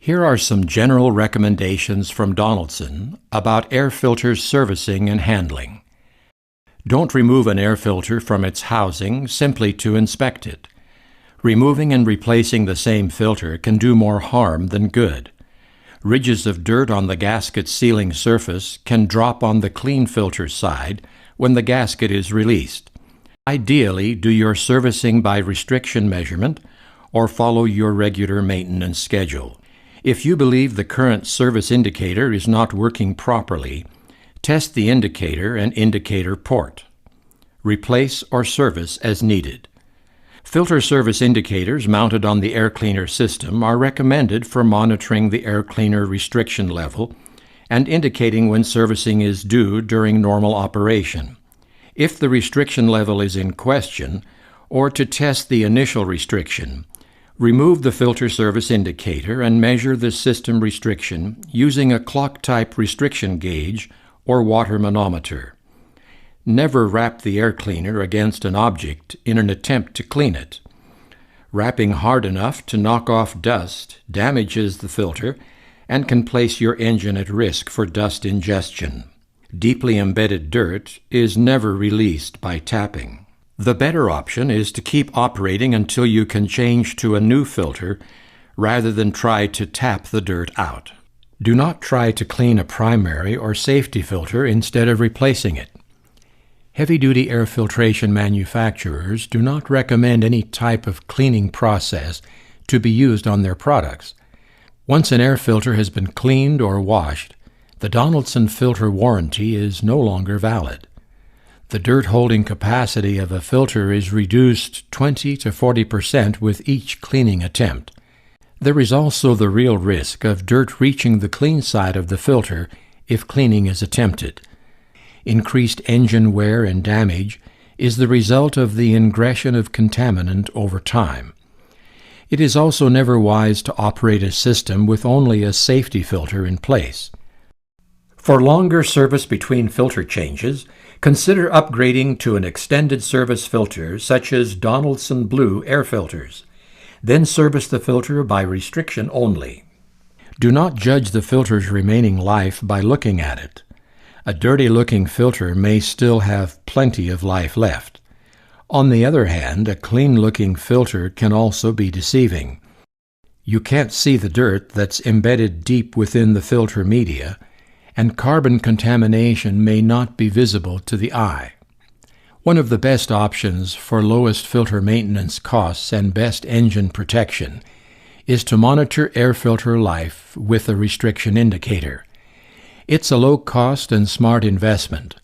Here are some general recommendations from Donaldson about air filters servicing and handling. Don't remove an air filter from its housing simply to inspect it. Removing and replacing the same filter can do more harm than good. Ridges of dirt on the gasket sealing surface can drop on the clean filter side when the gasket is released. Ideally, do your servicing by restriction measurement or follow your regular maintenance schedule. If you believe the current service indicator is not working properly, test the indicator and indicator port. Replace or service as needed. Filter service indicators mounted on the air cleaner system are recommended for monitoring the air cleaner restriction level and indicating when servicing is due during normal operation. If the restriction level is in question, or to test the initial restriction, remove the filter service indicator and measure the system restriction using a clock-type restriction gauge or water manometer. Never wrap the air cleaner against an object in an attempt to clean it. Wrapping hard enough to knock off dust damages the filter and can place your engine at risk for dust ingestion. Deeply embedded dirt is never released by tapping. The better option is to keep operating until you can change to a new filter rather than try to tap the dirt out. Do not try to clean a primary or safety filter instead of replacing it. Heavy-duty air filtration manufacturers do not recommend any type of cleaning process to be used on their products. Once an air filter has been cleaned or washed, the Donaldson filter warranty is no longer valid. The dirt-holding capacity of a filter is reduced 20 to 40% with each cleaning attempt. There is also the real risk of dirt reaching the clean side of the filter if cleaning is attempted. Increased engine wear and damage is the result of the ingression of contaminant over time. It is also never wise to operate a system with only a safety filter in place. For longer service between filter changes, consider upgrading to an extended service filter such as Donaldson Blue air filters. Then service the filter by restriction only. Do not judge the filter's remaining life by looking at it. A dirty-looking filter may still have plenty of life left. On the other hand, a clean-looking filter can also be deceiving. You can't see the dirt that's embedded deep within the filter media, and carbon contamination may not be visible to the eye. One of the best options for lowest filter maintenance costs and best engine protection is to monitor air filter life with a restriction indicator. It's a low-cost and smart investment.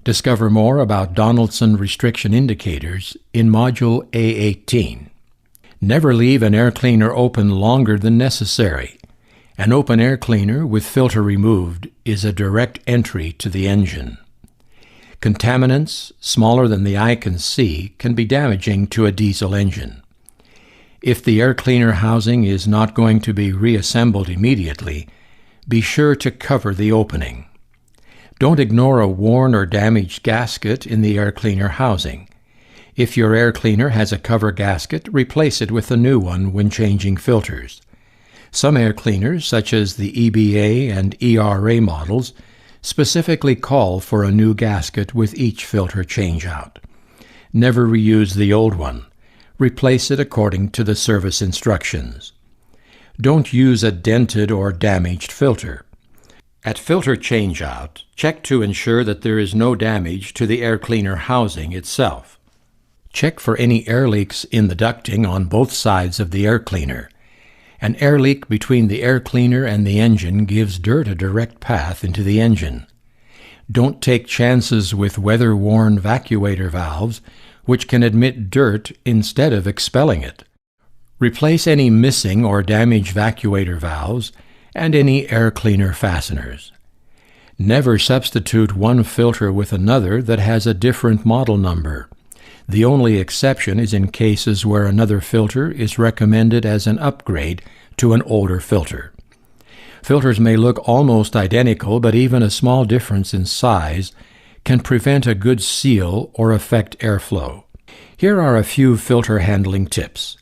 Discover more about Donaldson restriction indicators in Module A18. Never leave an air cleaner open longer than necessary. An open air cleaner with filter removed is a direct entry to the engine. Contaminants, smaller than the eye can see, can be damaging to a diesel engine. If the air cleaner housing is not going to be reassembled immediately, be sure to cover the opening. Don't ignore a worn or damaged gasket in the air cleaner housing. If your air cleaner has a cover gasket, replace it with a new one when changing filters. Some air cleaners, such as the EBA and ERA models, specifically call for a new gasket with each filter changeout. Never reuse the old one. Replace it according to the service instructions. Don't use a dented or damaged filter. At filter changeout, check to ensure that there is no damage to the air cleaner housing itself. Check for any air leaks in the ducting on both sides of the air cleaner. An air leak between the air cleaner and the engine gives dirt a direct path into the engine. Don't take chances with weather-worn vacuator valves, which can admit dirt instead of expelling it. Replace any missing or damaged vacuator valves and any air cleaner fasteners. Never substitute one filter with another that has a different model number. The only exception is in cases where another filter is recommended as an upgrade to an older filter. Filters may look almost identical, but even a small difference in size can prevent a good seal or affect airflow. Here are a few filter handling tips.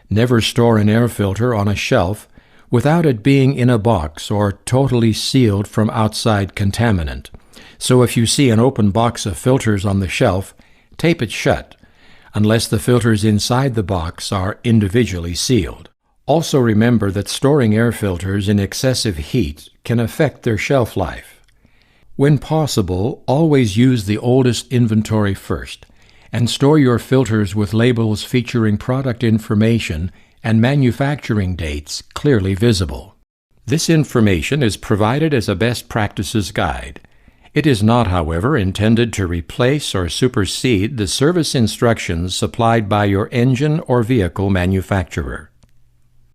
Never store an air filter on a shelf without it being in a box or totally sealed from outside contaminant. So if you see an open box of filters on the shelf, tape it shut, unless the filters inside the box are individually sealed. Also remember that storing air filters in excessive heat can affect their shelf life. When possible, always use the oldest inventory first, and store your filters with labels featuring product information and manufacturing dates clearly visible. This information is provided as a best practices guide. It is not, however, intended to replace or supersede the service instructions supplied by your engine or vehicle manufacturer.